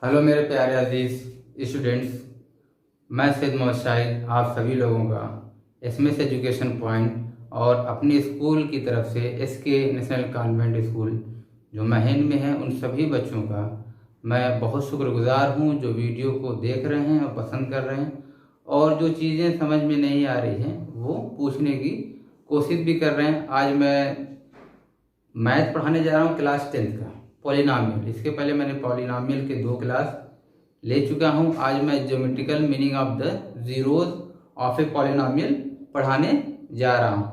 Hello मेरे प्यारे अजीज students, मैं सैयद मोहम्मद शाहिद आप सभी लोगों का एसएमएस एजुकेशन पॉइंट और अपने स्कूल की तरफ से एसके नेशनल कॉन्वेंट स्कूल जो महन में है उन सभी बच्चों का मैं बहुत शुक्रगुजार हूँ जो वीडियो को देख रहे हैं और पसंद कर रहे हैं और जो चीज़ें समझ में नहीं आ रही हैं वो पूछने की कोशिश भी कर रहे हैं। आज मैं मैथ पढ़ाने जा रहा हूँ क्लास 10th का पॉलिनॉमियल। इसके पहले मैंने पॉलिनॉमियल के 2 क्लास ले चुका हूँ। आज मैं geometrical meaning of the zeros of A polynomial पढ़ाने जा रहा हूँ।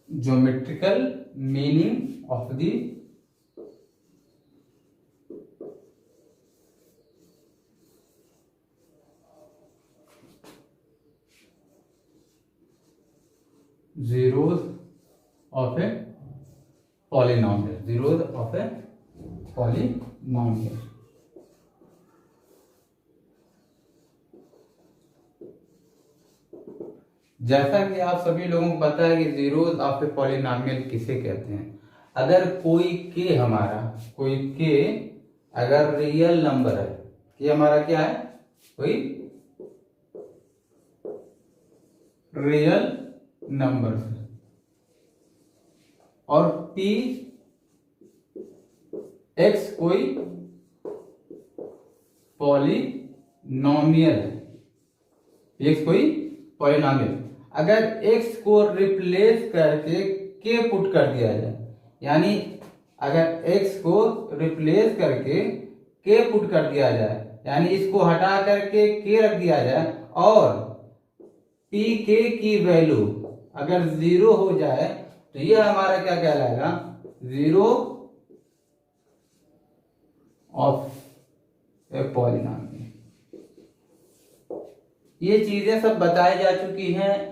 Geometrical meaning of the zeros of a polynomial, zeros of a polynomial। जैसा कि आप सभी लोगों को पता है कि जीरोज ऑफ ए पॉलिनॉमियल किसे कहते हैं। अगर कोई के हमारा कोई के अगर रियल नंबर है, कि हमारा क्या है, कोई रियल नंबर है और पी एक्स कोई पॉलिनॉमियल है, एक्स कोई पॉलिनॉमियल। अगर x को रिप्लेस करके k पुट कर दिया जाए, यानी अगर x को रिप्लेस करके k पुट कर दिया जाए, यानी इसको हटा करके k रख दिया जाए और pk की वैल्यू अगर 0 हो जाए तो ये हमारा क्या कहलाएगा, जीरो ऑफ ए पॉलिनॉमियल। ये चीजें सब बताई जा चुकी हैं।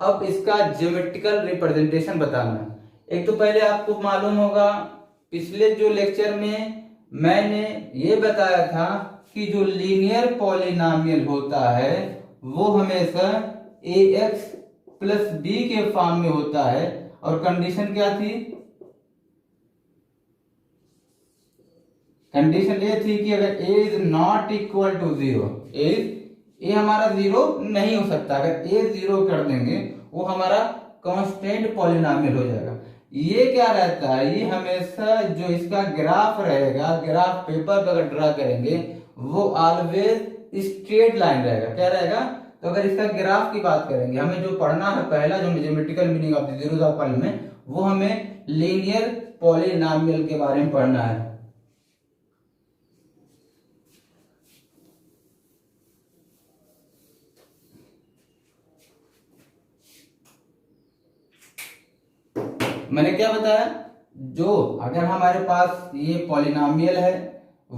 अब इसका ज्योमेट्रिकल रिप्रेजेंटेशन बताना है। एक तो पहले आपको मालूम होगा पिछले जो लेक्चर में मैंने ये बताया था कि जो लीनियर पॉलिनॉमियल होता है वो हमेशा ax प्लस b के फॉर्म में होता है और कंडीशन क्या थी, कंडीशन ये थी कि अगर a is not equal to 0, a हमारा 0 नहीं हो सकता। अगर ए 0 कर देंगे वो हमारा कांस्टेंट पॉलिनॉमियल हो जाएगा। ये क्या रहता है, ये हमेशा जो इसका ग्राफ रहेगा, ग्राफ पेपर पर अगर ड्रा करेंगे वो ऑलवेज स्ट्रेट लाइन रहेगा। क्या रहेगा, तो अगर इसका ग्राफ की बात करेंगे, हमें जो पढ़ना है पहला जो geometrical meaning of the zeros of polynomial, वो हमें लीनियर पॉलिनॉमियल के बारे में पढ़ना है। मैंने क्या बताया, जो अगर हमारे पास ये पॉलिनॉमियल है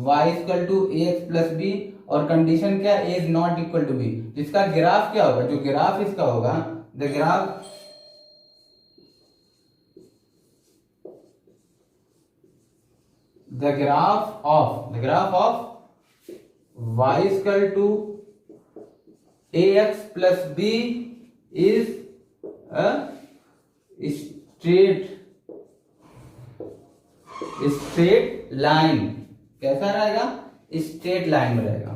y equal to ax plus b और कंडीशन क्या, a is not equal to b, इसका ग्राफ क्या होगा, जो ग्राफ इसका होगा, the graph of y equal to ax plus b is straight line. कैसा रहेगा, स्ट्रेट लाइन में रहेगा।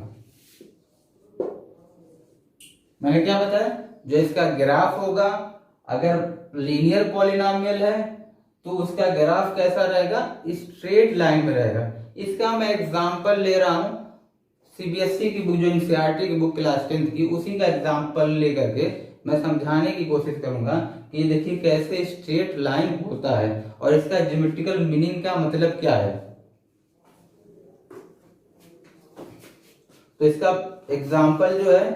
मैंने क्या बताया, जो इसका ग्राफ होगा, अगर लीनियर पॉलिनॉमियल है तो उसका ग्राफ कैसा रहेगा, स्ट्रेट लाइन में रहेगा। इसका मैं एग्जांपल ले रहा हूं सीबीएसई की बुक, जो एनसीईआरटी की बुक क्लास 10th की, उसी का एग्जांपल लेकर के मैं समझाने की कोशिश करूंगा कि देखिए कैसे स्ट्रेट लाइन होता है और इसका ज्योमेट्रिकल मीनिंग का मतलब क्या है। तो इसका एग्जाम्पल जो है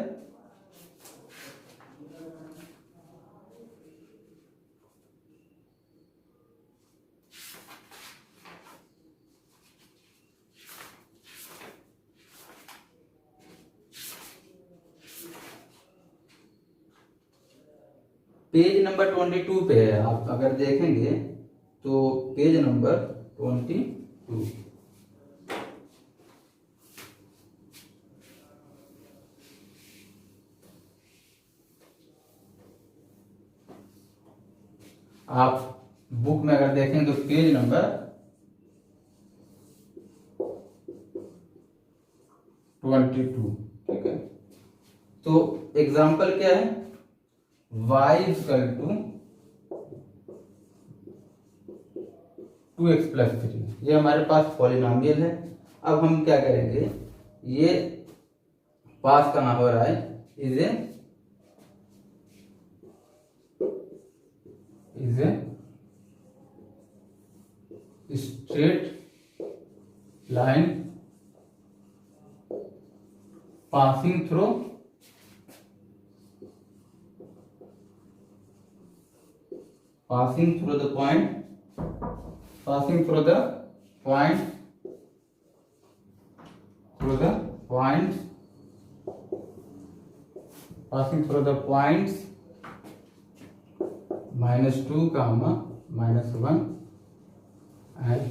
पेज नंबर 22 पे है, आप अगर देखेंगे तो पेज नंबर 22। आप बुक में अगर देखें तो पेज नंबर 22, ठीक है। तो एग्जाम्पल क्या है, y equal to 2x plus 3, ये हमारे पास पॉलिनोमियल है। अब हम क्या करेंगे, ये पास कहाँ हो रहा है, is a straight line passing through the point, passing through the points -2, -1 and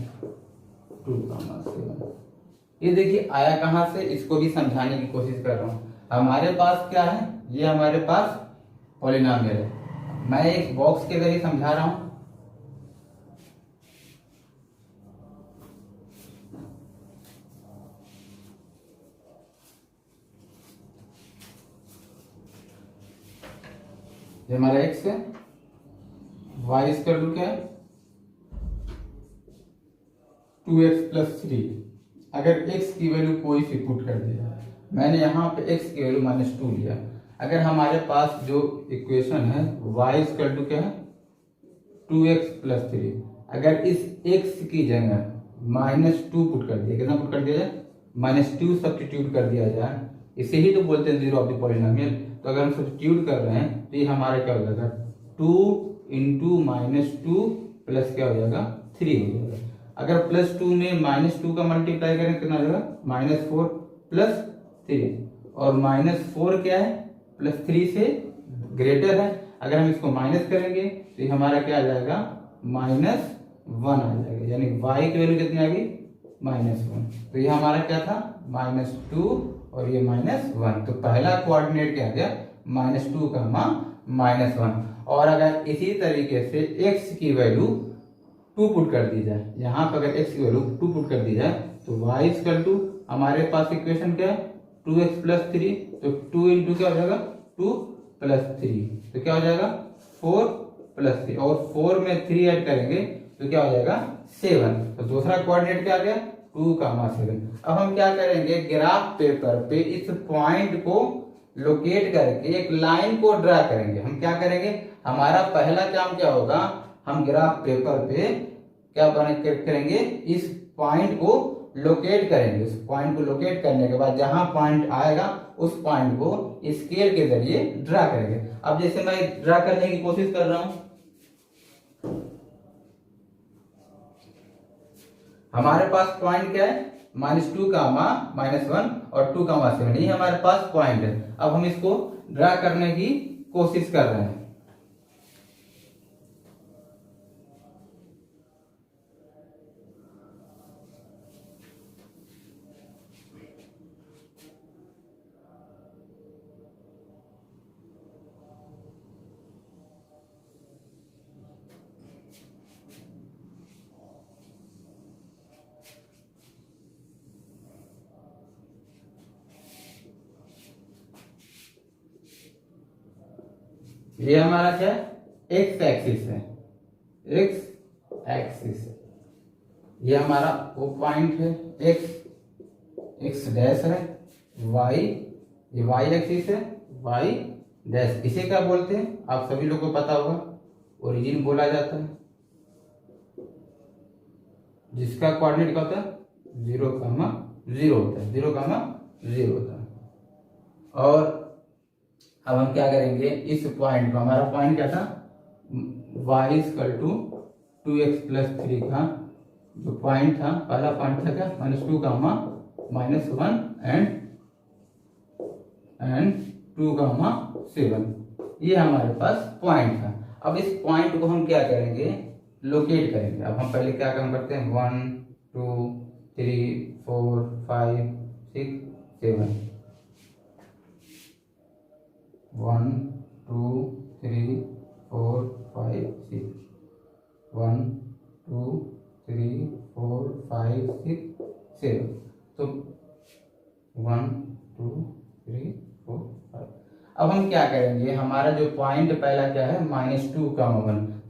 2, 7। ये देखिए आया कहां से, इसको भी समझाने की कोशिश कर रहा हूं। हमारे पास क्या है, ये हमारे पास पॉलिनोमियल है, मैं एक बॉक्स के जरिए समझा रहा हूं। ये हमारा x है, y इक्वल टू क्या है 2x प्लस 3। अगर x की वैल्यू कोई सी पुट कर दिया, मैंने यहाँ पे x की वैल्यू -2 लिया। अगर हमारे पास जो इक्वेशन है y इक्वल टू क्या है 2x प्लस 3, अगर इस x की जगह -2 पुट कर दिया, कितना पुट कर दिया जाए -2 सब्स्टिट्यूट कर दिया जाए, इसे ही तो बोलते हैं जीरो ऑफ द पॉलिनोमियल। तो अगर हम सब्स्टिट्यूट कर रहे हैं तो ये हमारा क्या हो जाएगा 2 इंटू -2 प्लस क्या हो जाएगा 3 हो जाएगा। अगर +2 में -2 का मल्टीप्लाई करें कितना हो जाएगा -4 प्लस 3, और -4 क्या है +3 से ग्रेटर है। अगर हम इसको माइनस करेंगे तो ये हमारा क्या आ जाएगा -1 आ जाएगा, यानी y की वैल्यू कितनी आ गई -1। तो ये हमारा क्या था -2 और ये -1। तो पहला कोऑर्डिनेट क्या आ गया -2 का -1। और अगर इसी तरीके से x की वैल्यू 2 पुट कर दी जाए, यहाँ पर अगर x की वैल्यू 2 पुट कर दी जाए तो y इक्वल टू हमारे पास इक्वेशन क्या है 2x प्लस 3, तो 2 इंटू क्या हो जाएगा 2 प्लस 3, तो क्या हो जाएगा 4 प्लस 3, और 4 में 3 ऐड करेंगे तो क्या हो जाएगा 7। तो दूसरा कोऑर्डिनेट क्या आ गया 2, 7। अब हम क्या करेंगे, ग्राफ पेपर पे इस पॉइंट को लोकेट करके एक लाइन को ड्रा करेंगे। हम क्या करेंगे, हमारा पहला काम क्या होगा, हम ग्राफ पेपर पे क्या करेंगे, इस पॉइंट को लोकेट करेंगे। उस पॉइंट को लोकेट करने के बाद जहां पॉइंट आएगा उस पॉइंट को स्केल के जरिए ड्रा करेंगे। अब जैसे मैं ड्रा करने की कोशिश कर रहा हूं, हमारे पास पॉइंट क्या है -2, -1 और 2, 7, ये हमारे पास पॉइंट है। अब हम इसको ड्रा करने की कोशिश कर रहे हैं। ये हमारा क्या एक्स एक्सिस है, एक्स एक्सिस है, ये हमारा वो पॉइंट है एक्स डैश है, वाई ये वाई एक्सिस है, वाई डैश। इसे क्या बोलते हैं आप सभी लोगों को पता होगा, ओरिजिन बोला जाता है, जिसका कोऑर्डिनेट क्या होता है 0, 0 होता है, 0, 0 होता है। और अब हम क्या करेंगे, इस पॉइंट को, हमारा पॉइंट क्या था y equal to 2x plus 3 का जो पॉइंट था, पहला पॉइंट था क्या -2, -1 एंड 2, 7। ये हमारे पास पॉइंट था। अब इस पॉइंट को हम क्या करेंगे, लोकेट करेंगे। अब हम पहले क्या काम करते हैं, 1 2 3 4 5 6 7, 1 2 3 4 5 6, 1 2 3 4 5 6 7। तो 1 2 3 4 5। अब हम क्या करेंगे, हमारा जो पॉइंट पहला क्या है, -2,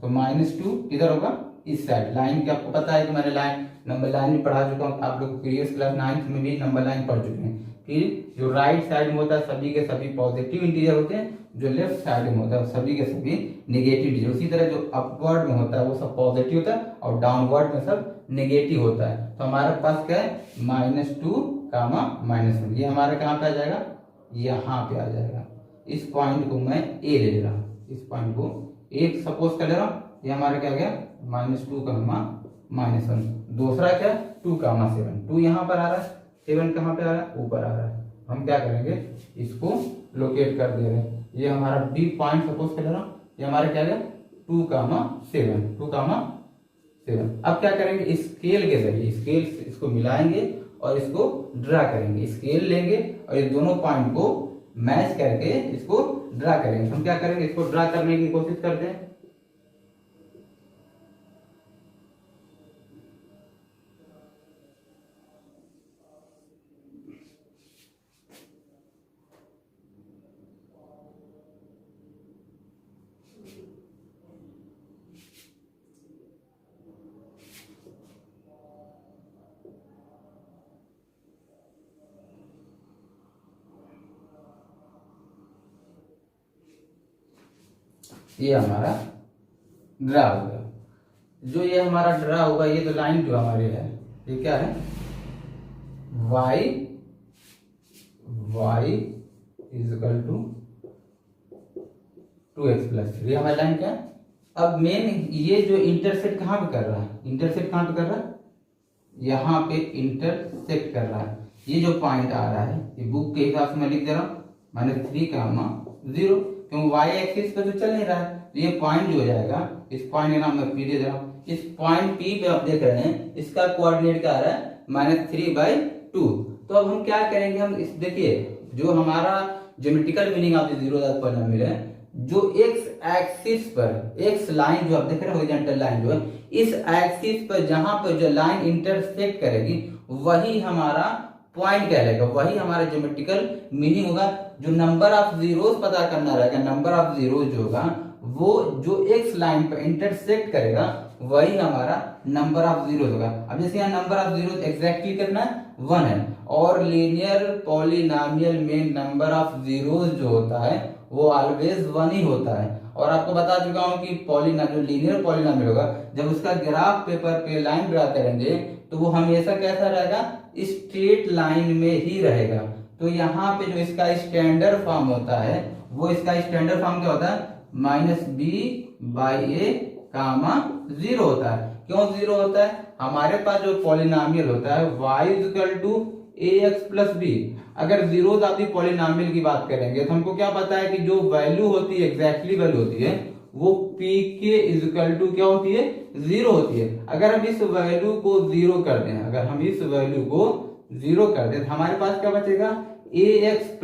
तो -2 किधर होगा, इस साइड। लाइन के आपको पता है कि मैंने नंबर लाइन में पढ़ा चुका हूँ, आप लोग प्रीवियस क्लास 9th में भी नंबर लाइन पढ़ चुके हैं। फिर जो राइट साइड में होता है सभी के सभी पॉजिटिव इंटीजर होते हैं, जो लेफ्ट साइड में होता है सभी के सभी नेगेटिव इंटीजर। उसी तरह जो अपवर्ड में होता है वो सब पॉजिटिव होता है और डाउनवर्ड में सब नेगेटिव होता है। तो हमारे पास क्या है, -2, -1। ये हमारा कहाँ पे आ जाएगा, यहाँ पे आ जाएगा। इस पॉइंट को मैं ए ले रहा हूँ, इस पॉइंट को ए सपोज कर ले रहा हूँ। ये हमारा क्या गया, -2, -1। दूसरा क्या, 2, 7। 2 यहाँ पर आ रहा है, 7 कहाँ पे आ रहा है, ऊपर आ रहा है। हम क्या करेंगे, इसको लोकेट कर दे रहे हैं। ये हमारा बी पॉइंट सपोज कर ले रहा हूँ, ये हमारा क्या गया, 2, 7, 2, 7। अब क्या करेंगे, स्केल के जरिए स्केल इसको मिलाएंगे और इसको ड्रा करेंगे। स्केल लेंगे और ये दोनों पॉइंट को मैच करके इसको ड्रा करेंगे। हम क्या करेंगे, इसको ड्रा करने की कोशिश करते हैं। ये हमारा ड्रा होगा। जो ये हमारा ड्रा होगा, ये तो लाइन जो हमारी है, ये क्या है, y इक्वल टू 2x + 3। हमारी लाइन क्या है। अब मेन ये जो इंटरसेक्ट कहाँ पे कर रहा है, इंटरसेक्ट कहाँ पे कर रहा है, यहाँ पे इंटरसेक्ट कर रहा है। ये जो पॉइंट आ रहा है, ये बुक के हिसाब से मैं लिख दे रहा हूँ, -3, 0, क्योंकि y एक्सिस पे तो चल नहीं रहा है। तो ये पॉइंट जो हो जाएगा, इस पॉइंट का नाम मैं P दे रहा हूँ। इस पॉइंट P पे आप देख रहे हैं, इसका कोऑर्डिनेट क्या आ रहा है, -3/2। तो अब हम क्या करेंगे, हम इस देखिए जो हमारा geometrical meaning of the zero polynomial है, जो एक्स एक्सिस पर, एक्स लाइन जो आप देख रहे हैं हॉरिजॉन्टल लाइन जो है, इस एक्सिस पर जहां पर जो लाइन इंटरसेक्ट करेगी वही हमारा पॉइंट कहलाएगा, वही हमारा ज्योमेट्रिकल मीनिंग होगा। जो नंबर ऑफ जीरोस पता करना रहेगा, नंबर ऑफ जीरोस जो होगा वो जो एक्स लाइन पर इंटरसेक्ट करेगा वही हमारा नंबर ऑफ जीरोस होगा। अब जैसे यहाँ नंबर ऑफ जीरोस एग्जैक्टली करना है 1 है, और लीनियर पॉलिनोमियल में नंबर ऑफ जीरोस जो होता है वो ऑलवेज 1 ही होता है। और आपको बता चुका हूं कि जो लीनियर पॉलिनोमियल होगा, जब उसका ग्राफ पेपर पे लाइन ड्रा करेंगे तो वो हमेशा कैसा रहेगा, स्ट्रेट लाइन में ही रहेगा। तो यहाँ पे जो इसका स्टैंडर्ड फॉर्म होता है, वो इसका स्टैंडर्ड फॉर्म क्या होता है, -b/a, 0 होता है। क्यों 0 होता है, हमारे पास जो पॉलिनोमियल होता है y = ax + b। अगर जीरोस ऑफ द पॉलिनोमियल की बात करेंगे तो हमको क्या पता है कि जो वैल्यू होती है, एग्जैक्टली वैल्यू होती है, वो pk = क्या होती है, 0 होती है। अगर हम इस वैल्यू को 0 कर दें, अगर हम इस वैल्यू को 0 कर दें तो हमारे पास क्या बचेगा, ax +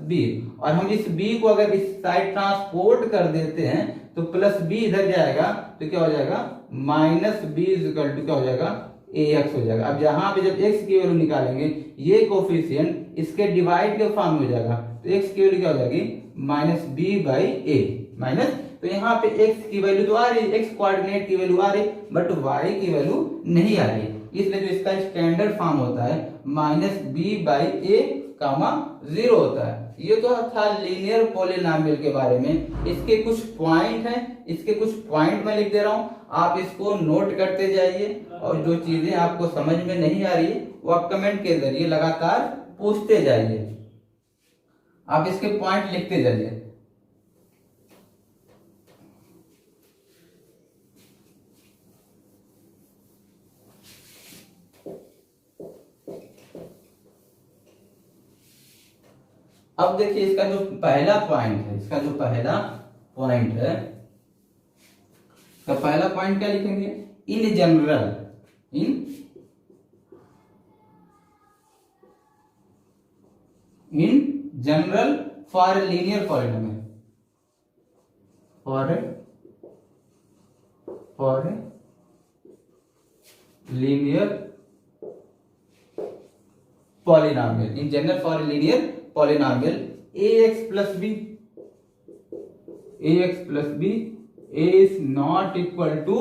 b। और हम इस b को अगर इस साइड ट्रांसपोर्ट कर देते हैं तो +b इधर जाएगा, तो क्या हो जाएगा, -b = क्या हो जाएगा, ax हो जाएगा। अब यहाँ पे जब x की वैल्यू निकालेंगे, ये कोफिशिएंट इसके डिवाइड के फॉर्म में हो जाएगा, तो x की वैल्यू क्या हो जाएगी, -b/a माइनस। तो यहाँ पे x की वैल्यू तो आ रही है, x कोऑर्डिनेट की वैल्यू आ रही, बट y की वैल्यू नहीं आ रही। इसलिए जो इसका स्टैंडर्ड फॉर्म होता है -b/a, 0 होता है। ये तो था लीनियर पॉलिनोमियल के बारे में। इसके कुछ पॉइंट हैं, इसके कुछ पॉइंट मैं लिख दे रहा हूं, आप इसको नोट करते जाइए, और जो चीजें आपको समझ में नहीं आ रही है वो आप कमेंट के जरिए लगातार पूछते जाइए, आप इसके पॉइंट लिखते जाइए। अब देखिए इसका जो पहला पॉइंट है, इसका जो पहला पॉइंट है, तो पहला पॉइंट क्या लिखेंगे? In general, in general for a linear polynomial, for a linear polynomial, in general for a linear polynomial ax plus b is not equal to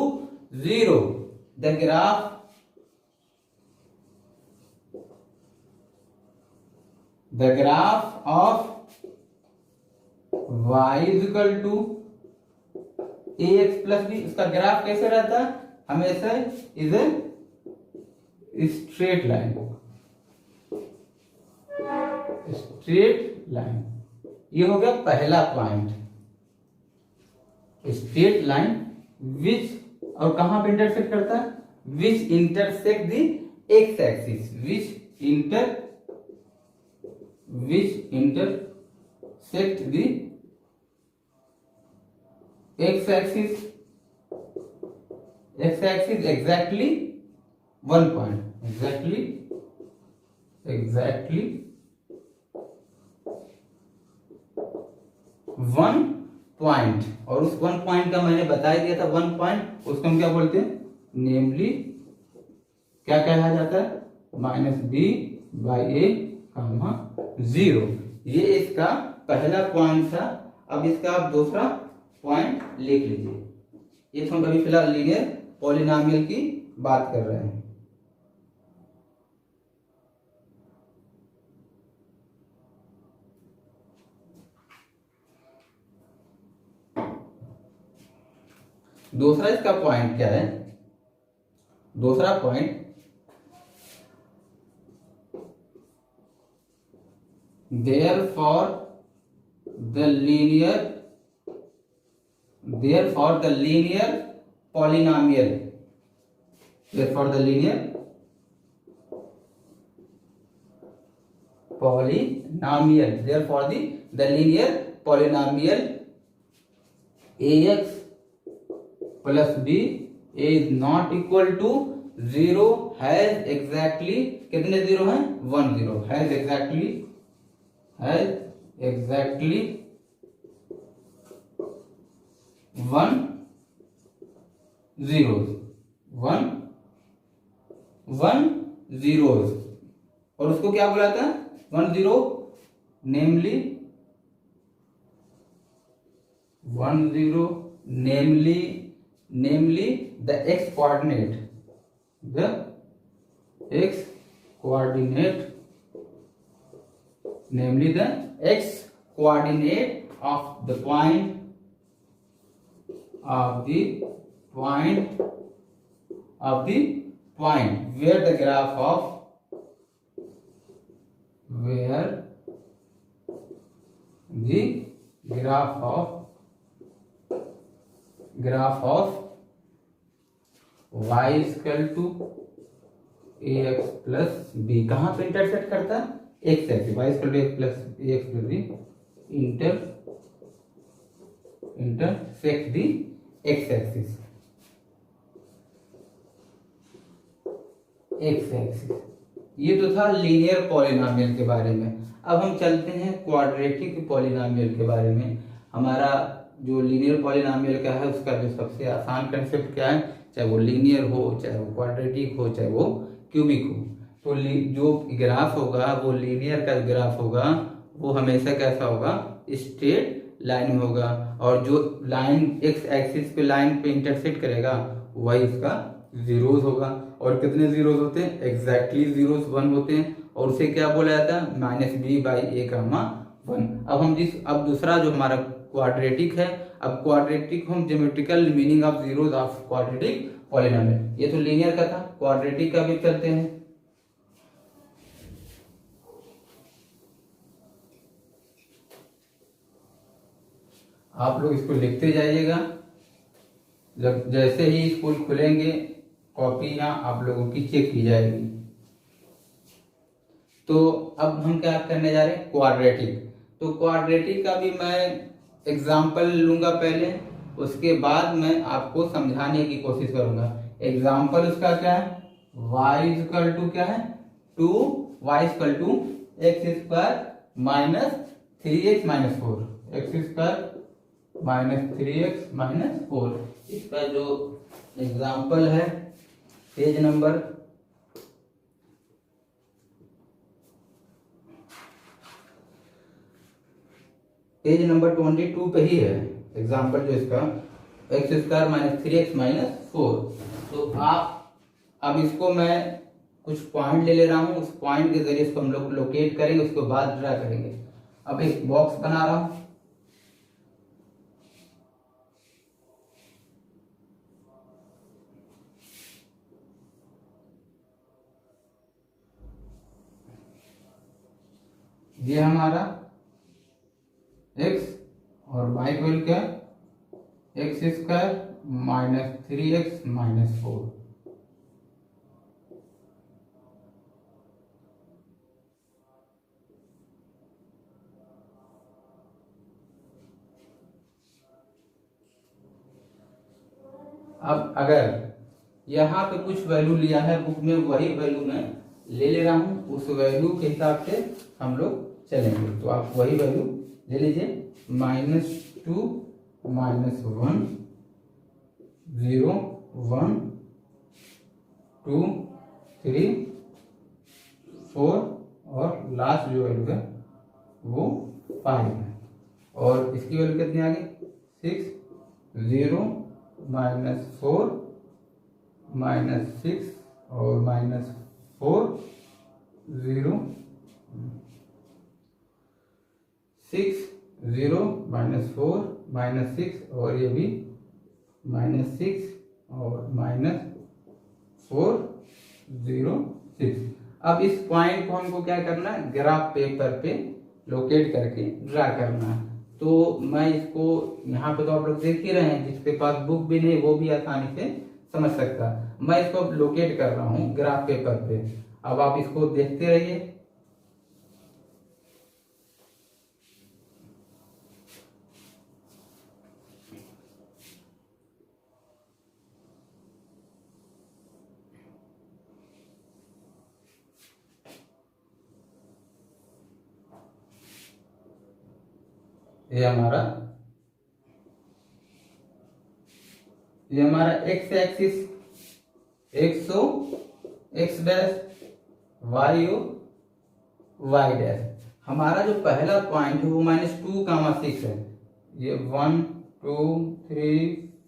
0, the graph of y is equal to ax plus b, उसका graph कैसे रहता है? हमेशा is a straight line, straight line. ये हो गया पहला point, straight line which, और कहां पे इंटरसेक्ट करता है? विच intersect the x axis, which intersect the x axis exactly one point, exactly one point. और उस वन पॉइंट का मैंने बता ही दिया था, वन पॉइंट उसको हम क्या बोलते हैं? नेमली क्या कहा जाता है? -b/a, 0। ये इसका पहला पॉइंट था। अब इसका आप दूसरा पॉइंट लिख लीजिए। ये तो हम अभी फिलहाल लीनियर पॉलिनोमियल की बात कर रहे हैं। दूसरा इसका पॉइंट क्या है? दूसरा point, therefore the linear polynomial, therefore the linear polynomial ax plus b is not equal to 0 has exactly, कितने जीरो हैं? 1 0, has exactly 1 zeros, और उसको क्या बुलाता है? 1 0, नेमली 1 0, namely the x coordinate, namely the x coordinate of the point where the graph of y is equal to ax plus b कहां पे intersect करता है? x axis, y is equal to ax plus b intersect the x axis, ये तो था linear polynomial के बारे में। अब हम चलते हैं क्वाड्रेटिक पॉलिनोमियल के बारे में। हमारा जो लीनियर पॉलिनोमियल का है उसका जो सबसे आसान कंसेप्ट क्या है? चाहे वो लीनियर हो, चाहे वो क्वाड्रेटिक हो, चाहे वो क्यूबिक हो, तो जो ग्राफ होगा वो लीनियर का ग्राफ होगा वो हमेशा कैसा होगा? स्ट्रेट लाइन में होगा, और जो लाइन एक्स एक्सिस पे लाइन पे इंटरसेक्ट करेगा वही इसका जीरोस होगा। और कितने जीरोस होते हैं? एग्जैक्टली जीरोस 1 होते हैं, और उसे क्या बोला जाता है? -b/a, 1। अब दूसरा जो हमारा क्वाड्रेटिक है, अब क्वाड्रेटिक हम geometrical meaning of zeros of quadratic polynomial, ये तो लीनियर का था। क्वाड्रेटिक का भी चलते हैं। आप लोग इसको लिखते जाइएगा, जब जैसे ही स्कूल खुलेंगे कॉपियां आप लोगों की चेक की जाएगी। तो अब हम क्या करने जा रहे हैं? क्वाड्रेटिक। तो क्वाड्रेटिक का भी मैं एग्जाम्पल लूंगा पहले, उसके बाद मैं आपको समझाने की कोशिश करूंगा। एग्जाम्पल उसका क्या है, y इक्वल टू क्या है, 2y equal to x square minus 3x minus 4, x square minus 3x minus 4। इसका जो एग्जाम्पल है पेज नंबर 22 पे ही है एग्जाम्पल जो इसका, x square minus 3x minus 4। तो आप अब इसको मैं कुछ पॉइंट ले रहा हूं, उस पॉइंट के जरिए इसको हम लोग लोकेट करेंगे, उसके बाद ड्रा करेंगे। अब एक बॉक्स बना रहा हूं, ये हमारा x और y की वैल्यू क्या, x square minus 3x minus 4। अब अगर यहाँ पे कुछ वैल्यू लिया है बुक में, वही वैल्यू मैं ले रहा हूँ, उस वैल्यू के हिसाब से हम लोग चलेंगे। तो आप वही वैल्यू ले लीजिए, -2 -1 0 1 2 3 4 और लास्ट जो वैल्यू है वो 5 है। और इसकी वैल्यू कितनी आ गई, 6 0 -4 -6 और -4 0 6 0 -4 -6 और ये भी -6 और -4 0 6। अब इस पॉइंट को हमको क्या करना है, ग्राफ पेपर पे लोकेट करके ड्रा करना है। तो मैं इसको यहाँ पे तो आप लोग देख ही रहे हैं, जिसके पास बुक भी नहीं वो भी आसानी से समझ सकता है। मैं इसको लोकेट कर रहा हूँ ग्राफ पेपर पे, अब आप इसको देखते रहिए। ये हमारा X axis, X O X dash, Y O Y dash. हमारा जो पहला पॉइंट है वो -2, 6 है। ये 1 2 3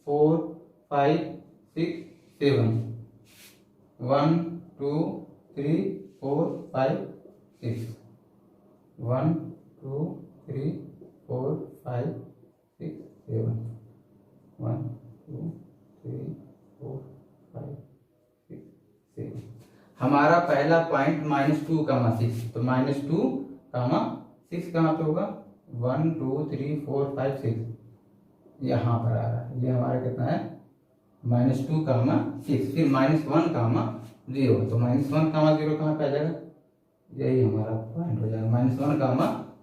4 5 6 7, 1 2 3 4 5 6, 1 2 3 4 5 6 7, 1 2 3 4 5 6 7। हमारा पहला पॉइंट -2, 6, तो -2, 6 कहाँ पे होगा, 1 2 3 4 5 6 यहाँ पर आ रहा है। ये हमारा कितना है, -2, 6, फिर -1, 0, तो -1, 0 कहाँ पे आ जाएगा, यही हमारा पॉइंट हो जाएगा, -1,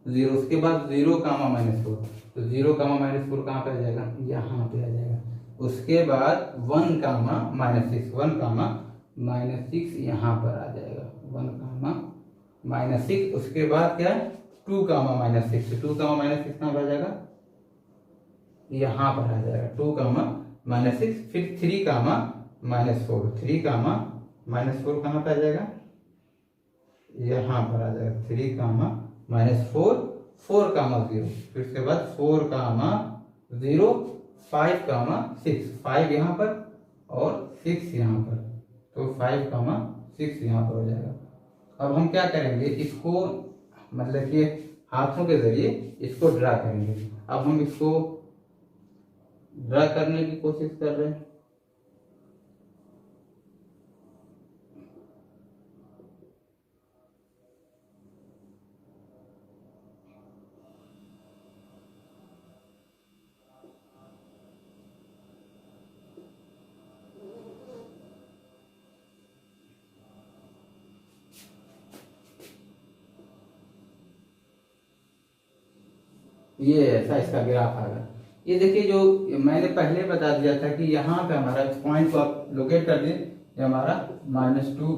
0। उसके बाद 0, -4, तो 0, -4 कहाँ पे आ जाएगा, यहाँ पे आ जाएगा। उसके बाद 1, -6, 1, -6 यहाँ पर आ जाएगा, 1, -6। उसके बाद क्या है, 2, -6, 2, -6 कहाँ पर आ जाएगा, यहाँ पर आ जाएगा, 2, -6। फिर 3, -4, 3, -4 कहाँ पर आ जाएगा, यहाँ पर आ जाएगा, 3, -4, 4, 0। फिर उसके बाद 4, 0, 5, 6, 5 यहाँ पर और 6 यहाँ पर, तो 5, 6 यहाँ पर हो जाएगा। अब हम क्या करेंगे, इसको मतलब कि हाथों के जरिए इसको ड्रा करेंगे। अब हम इसको ड्रा करने की कोशिश कर रहे हैं। ये ऐसा इसका ग्राफ आएगा। ये देखिए जो मैंने पहले बता दिया था कि यहाँ पे हमारा इस पॉइंट को आप लोकेट कर दिए, ये हमारा -2,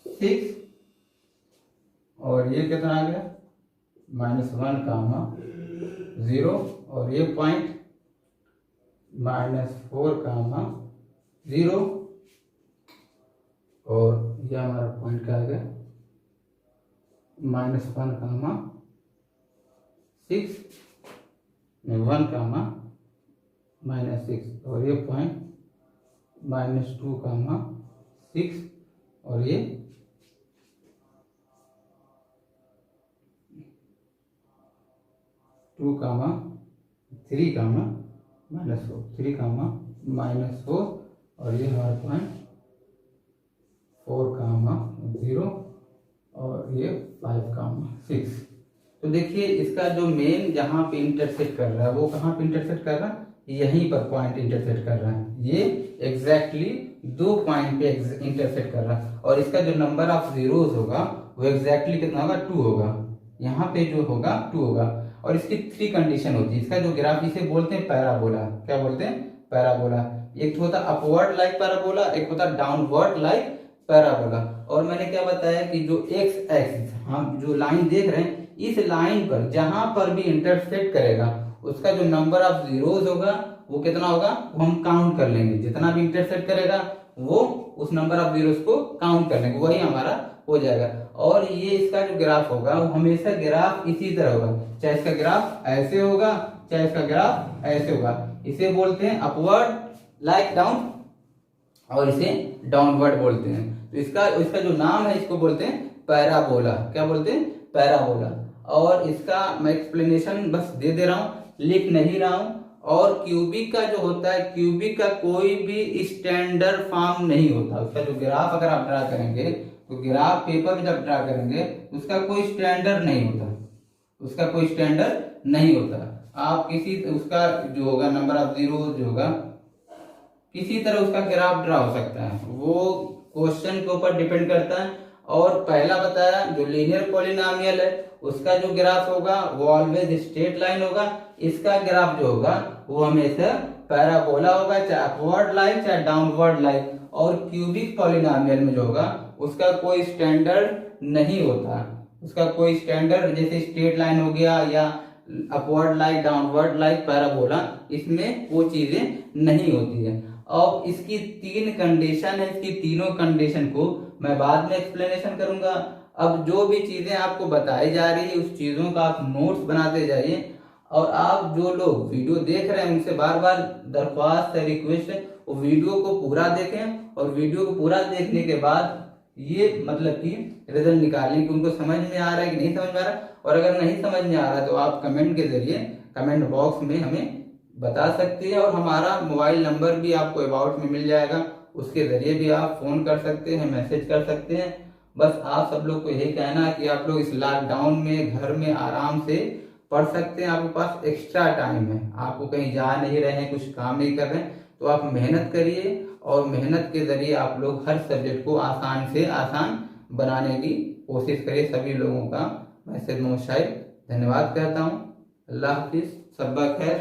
6 और ये कितना आ गया -1, 0 और ये पॉइंट -4, 0 और ये हमारा पॉइंट क्या आ गया -1, 6 1, 6 और ये पॉइंट -2, 6 और ये 2, 3, -4, 3, -4 और ये हमारा पॉइंट 4, 0 और ये 5, 6। तो देखिए इसका जो मेन जहाँ पे इंटरसेक्ट कर रहा है वो कहाँ पे इंटरसेक्ट कर रहा है, यहीं पर पॉइंट इंटरसेक्ट कर रहा है। ये एग्जैक्टली 2 पॉइंट पे इंटरसेक्ट कर रहा है और इसका जो नंबर ऑफ जीरोस होगा वो एग्जैक्टली कितना होगा 2 होगा। यहाँ पे जो होगा 2 होगा और इसकी 3 कंडीशन होती है। इसका जो ग्राफ इसे बोलते हैं पैराबोला। क्या बोलते हैं, पैराबोला। एक तो होता अपवर्ड लाइक पैराबोला, एक होता डाउनवर्ड लाइक पैराबोला। और मैंने क्या बताया कि जो एक्स एक्सिस हम जो लाइन देख रहे हैं, इस लाइन पर जहां पर भी इंटरसेक्ट करेगा उसका जो नंबर ऑफ जीरोस होगा वो कितना होगा, वो हम काउंट कर लेंगे। जितना भी इंटरसेक्ट करेगा वो उस नंबर ऑफ जीरोस को काउंट कर लेंगे, वही हमारा हो जाएगा। और ये इसका जो ग्राफ होगा वो हमेशा ग्राफ इसी तरह होगा, चाहे इसका ग्राफ ऐसे होगा चाहे इसका ग्राफ ऐसे होगा। इसे बोलते हैं अपवर्ड लाइक डाउन और इसे डाउनवर्ड बोलते हैं। तो इसका जो नाम है इसको बोलते हैं पैराबोला। क्या बोलते हैं, पैराबोला। और इसका मैं एक्सप्लेनेशन बस दे दे रहा हूं, लिख नहीं रहा हूं। और क्यूबिक का जो होता है, क्यूबिक का कोई भी स्टैंडर्ड फॉर्म नहीं होता। उसका जो ग्राफ अगर आप ड्रा करेंगे तो ग्राफ पेपर में जब ड्रा करेंगे उसका कोई स्टैंडर्ड नहीं होता, उसका कोई स्टैंडर्ड नहीं होता। आप किसी उसका जो होगा नंबर ऑफ जीरो जो होगा किसी तरह उसका ग्राफ ड्रा हो सकता है, वो क्वेश्चन के ऊपर डिपेंड करता है। और पहला बताया जो लीनियर पॉलिनोमियल है उसका जो ग्राफ होगा वो ऑलवेज स्ट्रेट लाइन होगा। इसका ग्राफ जो होगा वो हमेशा पैराबोला होगा, चाहे अपवर्ड लाइन चाहे डाउनवर्ड लाइन। और क्यूबिक पॉलिनोमियल में जो होगा उसका कोई स्टैंडर्ड नहीं होता, उसका कोई स्टैंडर्ड जैसे स्ट्रेट लाइन हो गया या upward line downward line parabola, इसमें वो चीजें नहीं होती है। और इसकी 3 कंडीशन है, इसकी तीनों कंडीशन को मैं बाद में एक्सप्लेनेशन करूंगा। अब जो भी चीजें आपको बताई जा रही है उस चीजों का आप नोट्स बनाते जाइए। और आप जो लोग वीडियो देख रहे हैं उनसे बार बार दरख्वास्त है, रिक्वेस्ट है, वो वीडियो को पूरा देखें और वीडियो को पूरा देखने के बाद ये मतलब कि रिजल्ट निकालें कि उनको समझ में आ रहा है कि नहीं समझ में आ रहा है। और अगर नहीं समझ में आ रहा तो आप कमेंट के जरिए कमेंट बॉक्स में हमें बता सकते हैं। और हमारा मोबाइल नंबर भी आपको अबाउट में मिल जाएगा, उसके जरिए भी आप फोन कर सकते हैं, मैसेज कर सकते हैं। बस आप सब लोग को यही कहना है कि आप लोग इस लॉकडाउन में घर में आराम से पढ़ सकते हैं। आपके पास एक्स्ट्रा टाइम है, आपको कहीं जा नहीं रहे हैं, कुछ काम नहीं कर रहे हैं, तो आप मेहनत करिए और मेहनत के जरिए आप लोग हर सब्जेक्ट को आसान से आसान बनाने की कोशिश करिए। सभी लोगों का मैं सैयद मोहम्मद शाहिद धन्यवाद कहता हूँ। अल्लाह हाफिज, शब्बा खैर।